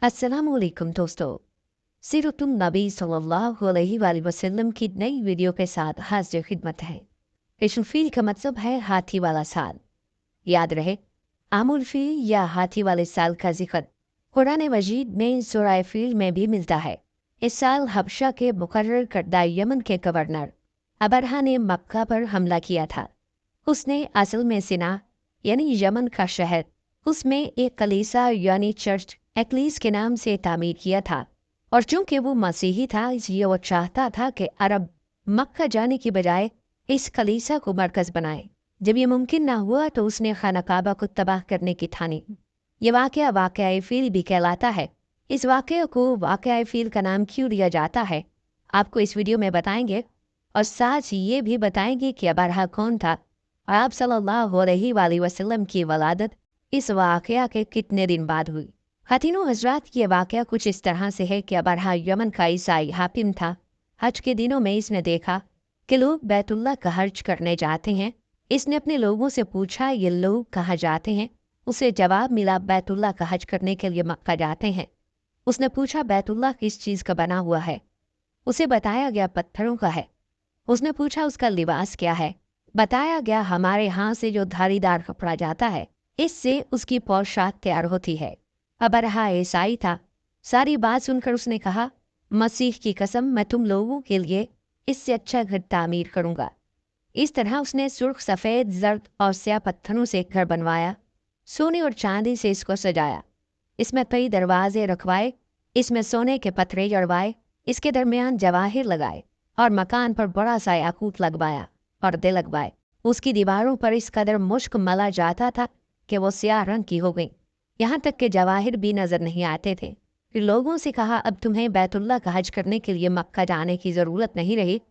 अस्सलामुअलैकुम दोस्तों। सीरतुन नबी सल्लल्लाहु अलैहि वसल्लम की नई वीडियो के साथ हाजिर खिदमत है। इस्म फील का मतलब है हाथी वाला साल। याद रहे, आमुल फील या हाथी वाले साल का जिक्र कुरान मजीद में सूरह फील में भी मिलता है। इस साल हबशा के मुकर्रर करदा यमन के गवर्नर अबरहा ने मक्का पर हमला किया था। उसने असल में सिना यानी यमन का शहर उसमें एक कलीसा यानी चर्च एक्लीस के नाम से तामीर किया था, और चूंकि वो मसीही था इसलिए वो चाहता था कि अरब मक्का जाने की बजाय इस कलीसा को मरकज़ बनाए। जब ये मुमकिन ना हुआ तो उसने खाना काबा को तबाह करने की ठानी। ये वाक़या वाक़या फ़ील भी कहलाता है। इस वाक़ये को वाक़या फ़ील का नाम क्यों दिया जाता है, आपको इस वीडियो में बताएंगे, और साथ ये भी बताएंगे कि अबरहा कौन था और आप सल्लल्लाहु अलैहि वसल्लम की वलादत इस वाक़या के कितने दिन बाद हुई। खातिनों हज़रात, ये वाक़या कुछ इस तरह से है कि अबरहा यमन का ईसाई हाकिम था। हज के दिनों में इसने देखा कि लोग बैतुल्लाह का हज करने जाते हैं। इसने अपने लोगों से पूछा ये लोग कहाँ जाते हैं। उसे जवाब मिला बैतुल्लाह का हज करने के लिए मक्का जाते हैं। उसने पूछा बैतुल्लाह किस चीज़ का बना हुआ है। उसे बताया गया पत्थरों का है। उसने पूछा उसका लिबास क्या है। बताया गया हमारे यहाँ से जो धारीदार कपड़ा जाता है इससे उसकी पोशाक तैयार होती है। अबरहा ईसाई था। सारी बात सुनकर उसने कहा, मसीह की कसम, मैं तुम लोगों के लिए इससे अच्छा घर तामीर करूंगा। इस तरह उसने सुर्ख, सफ़ेद, जर्द और स्याह पत्थरों से घर बनवाया। सोने और चांदी से इसको सजाया। इसमें कई दरवाजे रखवाए। इसमें सोने के पत्थरे जड़वाए। इसके दरमियान जवाहिर लगाए और मकान पर बड़ा सा याकूत लगवाया, पर्दे लगवाए। उसकी दीवारों पर इस कदर मुश्क मला जाता था कि वो स्याह रंग की हो गई। यहाँ तक कि जवाहिर भी नजर नहीं आते थे। फिर लोगों से कहा, अब तुम्हें बैतुल्लाह का हज करने के लिए मक्का जाने की ज़रूरत नहीं रही।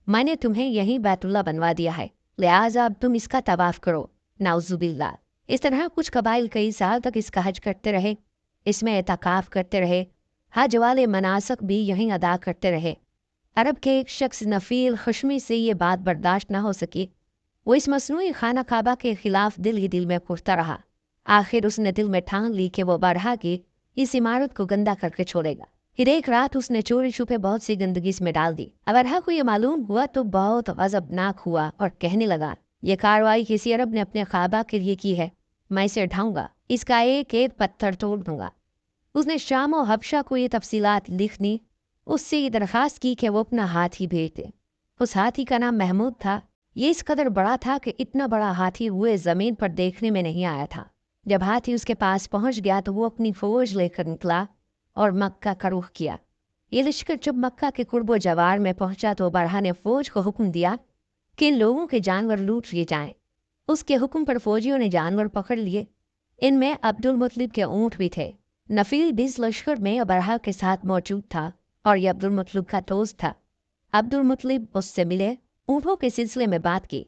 मैंने तुम्हें यहीं बैतुल्लाह बनवा दिया है, लिहाजा अब तुम इसका तवाफ करो। नाउजुबिल्लाह। इस तरह कुछ कबाइल कई साल तक इसका हज करते रहे। इसमें एतकाफ करते रहे। हज वाले मनासक भी यहीं अदा करते रहे। अरब के एक शख्स नफील खुशमी से ये बात बर्दाश्त न हो सकी। वो इस मसनूई खाना काबा के खिलाफ दिल ही दिल में पुरता रहा। आखिर उसने दिल में ठान ली कि वो बरहा की इस इमारत को गंदा करके छोड़ेगा। फिर एक रात उसने चोरी छुपे बहुत सी गंदगी इसमें डाल दी। अबरहा को ये मालूम हुआ तो बहुत गज़बनाक हुआ और कहने लगा, ये कार्रवाई किसी अरब ने अपने काबा के लिए की है। मैं इसे ढाऊंगा, इसका एक एक पत्थर तोड़ दूंगा। उसने शाम और हबशा को ये तफसीलात लिखनी। उससे ये दरख्वास्त की कि वो अपना हाथी भेज दे। उस हाथी का नाम महमूद था। ये इस कदर बड़ा था कि इतना बड़ा हाथी हुए ज़मीन पर देखने में नहीं आया था। जब हाथी उसके पास पहुंच गया तो वो अपनी फौज लेकर निकला और मक्का का रुख किया। ये लश्कर जब मक्का के कुर्बो जवार में पहुंचा तो बरहा ने फौज को हुक्म दिया कि इन लोगों के जानवर लूट लिए जाएं। उसके हुक्म पर फौजियों ने जानवर पकड़ लिए। इनमें अब्दुल मुतलिब के ऊँट भी थे। नफील भी इस लश्कर में अबरहा के साथ मौजूद था और यह अब्दुल मुतलिब का दोस्त था। अब्दुल मुतलिब उससे मिले, ऊँटों के सिलसिले में बात की।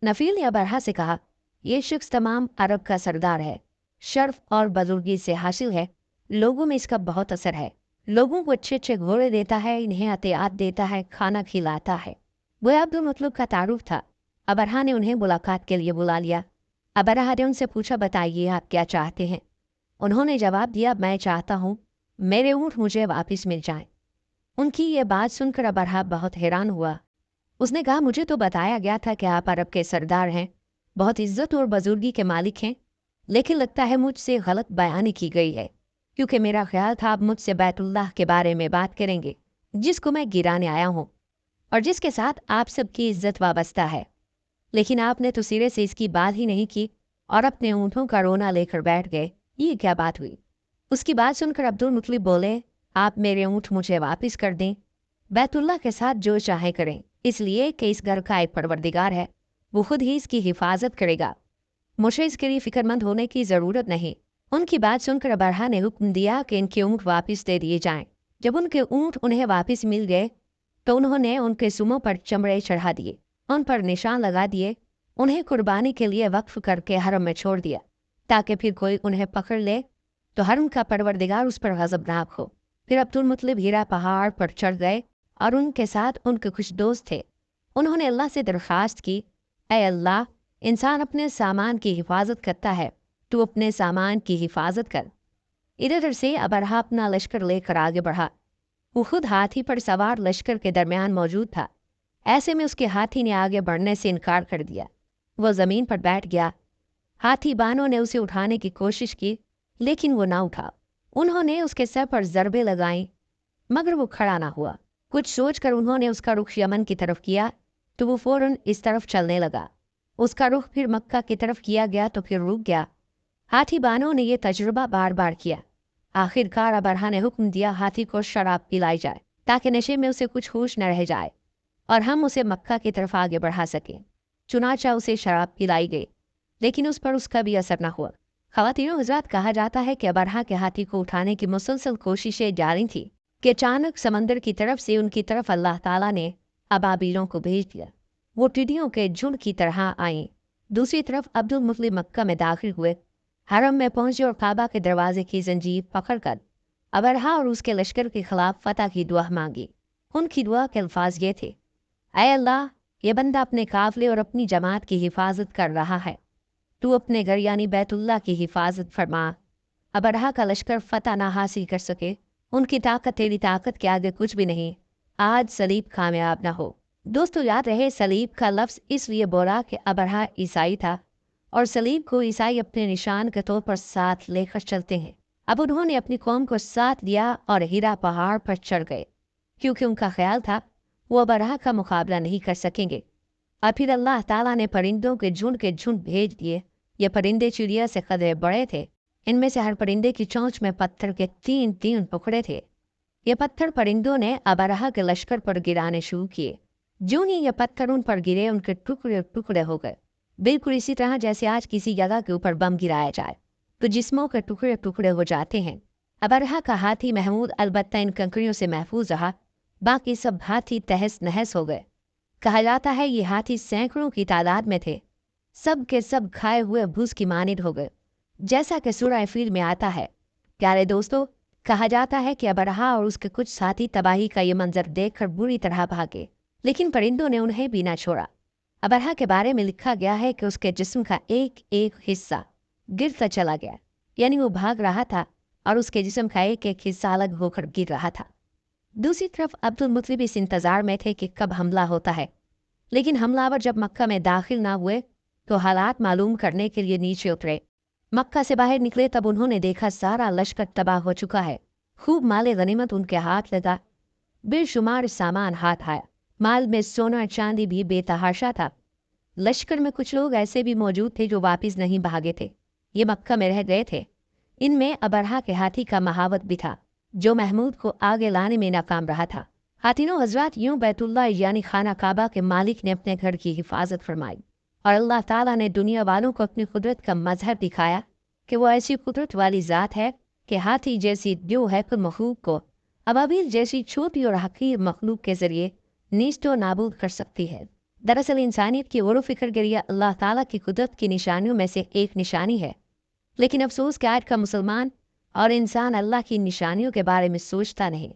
नफील ने अबरहा से कहा, यह शख्स तमाम अरब का सरदार है, शर्फ और बुजुर्गी से हासिल है। लोगों में इसका बहुत असर है। लोगों को अच्छे अच्छे घोड़े देता है, इन्हें अतियात देता है, खाना खिलाता है। वह अब्दुल मुतलिब का तारुफ था। अबरहा ने उन्हें मुलाकात के लिए बुला लिया। अबरहा ने उनसे पूछा, बताइए आप क्या चाहते हैं। उन्होंने जवाब दिया, मैं चाहता हूँ मेरे ऊँट मुझे वापस मिल जाएं। उनकी ये बात सुनकर अबरहा बहुत हैरान हुआ। उसने कहा, मुझे तो बताया गया था कि आप अरब के सरदार हैं, बहुत इज्जत और बुजुर्गी के मालिक हैं, लेकिन लगता है मुझसे गलत बयानी की गई है, क्योंकि मेरा ख्याल था आप मुझसे बैतुल्लाह के बारे में बात करेंगे, जिसको मैं गिराने आया हूँ और जिसके साथ आप सबकी इज्जत वाबस्ता है। लेकिन आपने तो सिरे से इसकी बात ही नहीं की और अपने ऊँटों का रोना लेकर बैठ गए। ये क्या बात हुई। उसकी बात सुनकर अब्दुल मुतलिब बोले, आप मेरे ऊँट मुझे वापस कर दें। बैतुल्लाह के साथ जो चाहे करें, इसलिए कि इस घर का एक परवरदिगार है, वो खुद ही इसकी हिफाजत करेगा। मुझे इसके लिए फिक्रमंद होने की ज़रूरत नहीं। उनकी बात सुनकर अबरहा ने हुक्म दिया कि इनके ऊँट वापस दे दिए जाएं। जब उनके ऊँट उन्हें वापस मिल गए तो उन्होंने उनके सुमों पर चमड़े चढ़ा दिए, उन पर निशान लगा दिए, उन्हें कुर्बानी के लिए वक्फ करके हरम में छोड़ दिया, ताकि फिर कोई उन्हें पकड़ ले तो हरम का परवरदिगार उस पर गज़बनाक हो। फिर अब्दुल मुतलिब हीरा पहाड़ पर चढ़ गए और उनके साथ उनके कुछ दोस्त थे। उन्होंने अल्लाह से दरख्वास्त की, ऐ अल्लाह, इंसान अपने सामान की हिफाजत करता है, तू अपने सामान की हिफाजत कर। इधर से अबरहा अपना लश्कर लेकर आगे बढ़ा। वो खुद हाथी पर सवार लश्कर के दरमियान मौजूद था। ऐसे में उसके हाथी ने आगे बढ़ने से इनकार कर दिया। वो जमीन पर बैठ गया। हाथी बानों ने उसे उठाने की कोशिश की, लेकिन वो ना उठा। उन्होंने उसके सर पर ज़रबे लगाई, मगर वो खड़ा ना हुआ। कुछ सोचकर उन्होंने उसका रुख यमन की तरफ किया तो वो फौरन इस तरफ चलने लगा। उसका रुख फिर मक्का की तरफ किया गया तो फिर रुक गया। हाथी बानों ने यह तजुर्बा बार बार किया। आखिरकार अबरहा ने हुक्म दिया हाथी को शराब पिलाई जाए ताकि नशे में उसे कुछ होश न रह जाए और हम उसे मक्का की तरफ आगे बढ़ा सकें। चुनाचा उसे शराब पिलाई गई, लेकिन उस पर उसका भी असर न हुआ। ख़वातीनो हज़रात, कहा जाता है कि अबरहा के हाथी को उठाने की मुसलसल कोशिशें जारी थी कि अचानक समंदर की तरफ से उनकी तरफ अल्लाह ताला ने अबाबीलों को भेज दिया। वो टिड्डियों के झुंड की तरह आईं। दूसरी तरफ अब्दुल मुतलिब मक्का में दाखिल हुए, हरम में पहुंचे और काबा के दरवाजे की जंजीर पकड़कर अबरहा और उसके लश्कर के खिलाफ फतह की दुआ मांगी। उनकी दुआ के अल्फाज ये थे: ऐ अल्लाह, ये बंदा अपने काफिले और अपनी जमात की हिफाजत कर रहा है, तू अपने घर यानी बैतुल्लाह की हिफाजत फरमा। अबरहा का लश्कर फतह ना हासिल कर सके, उनकी ताकत तेरी ताकत के आगे कुछ भी नहीं। आज सलीब कामयाब ना हो। दोस्तों, याद रहे सलीब का लफ्ज़ इसलिए बोला कि अबरहा ईसाई था और सलीब को ईसाई अपने निशान के तौर पर साथ लेकर चलते हैं। अब उन्होंने अपनी कौम को साथ दिया और हीरा पहाड़ पर चढ़ गए, क्योंकि उनका ख्याल था वो अबरहा का मुकाबला नहीं कर सकेंगे। और फिर अल्लाह ताला ने परिंदों के झुंड भेज दिए। ये परिंदे चिड़िया से कदरे बड़े थे। इनमें से हर परिंदे की चोंच में पत्थर के 3-3 टुकड़े थे। ये पत्थर परिंदों ने अबरहा के लश्कर पर गिराने शुरू किए। जो ही ये पत्थर उन पर गिरे, उनके टुकड़े टुकड़े हो गए, बिल्कुल इसी तरह जैसे आज किसी जगह के ऊपर बम गिराया जाए तो जिस्मों के टुकड़े टुकड़े हो जाते हैं। अबरहा का हाथी महमूद अलबत्ता इन कंकड़ियों से महफूज रहा, बाकी सब हाथी तहस नहस हो गए। कहा जाता है ये हाथी सैकड़ों की तादाद में थे। सब के सब खाए हुए भूस की मानिद हो गए, जैसा कि सूरह फील में आता है। प्यारे दोस्तों, कहा जाता है कि अबरहा और उसके कुछ साथी तबाही का ये मंजर देखकर बुरी तरह भागे, लेकिन परिंदों ने उन्हें भी न छोड़ा। अबरहा के बारे में लिखा गया है कि उसके जिस्म का एक एक हिस्सा गिरता चला गया, यानी वो भाग रहा था और उसके जिस्म का एक एक हिस्सा अलग होकर गिर रहा था। दूसरी तरफ अब्दुल मुतलिब इस इंतज़ार में थे कि कब हमला होता है, लेकिन हमलावर जब मक्का में दाखिल ना हुए तो हालात मालूम करने के लिए नीचे उतरे। मक्का से बाहर निकले तब उन्होंने देखा सारा लश्कर तबाह हो चुका है। खूब माले गनीमत उनके हाथ लगा, बेशुमार सामान हाथ आया। माल में सोना चांदी भी बेतहाशा था। लश्कर में कुछ लोग ऐसे भी मौजूद थे जो वापस नहीं भागे थे, ये मक्का में रह गए थे। इनमें अबरहा के हाथी का महावत भी था, जो महमूद को आगे लाने में नाकाम रहा था। हाथीनो हजरात, यूं बैतुल्लाह यानी खाना काबा के मालिक ने अपने घर की हिफाजत फरमाई और अल्लाह ताला ने दुनिया वालों को अपनी कुदरत का मजहर दिखाया कि वो ऐसी कुदरत वाली ज़ात है कि हाथी जैसी दो हैकल मखलूक को अबाबील जैसी छोटी और हकीर मखलूक के ज़रिए नीस्तो नाबूद कर सकती है। दरअसल इंसानियत की गौर फिक्र गिरिया अल्लाह ताला की कुदरत की निशानियों में से एक निशानी है, लेकिन अफसोस कि आज का मुसलमान और इंसान अल्लाह की निशानियों के बारे में सोचता नहीं।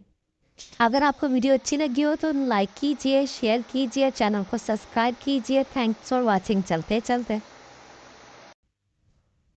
अगर आपको वीडियो अच्छी लगी हो तो लाइक कीजिए, शेयर कीजिए, चैनल को सब्सक्राइब कीजिए। Thanks for watching. चलते चलते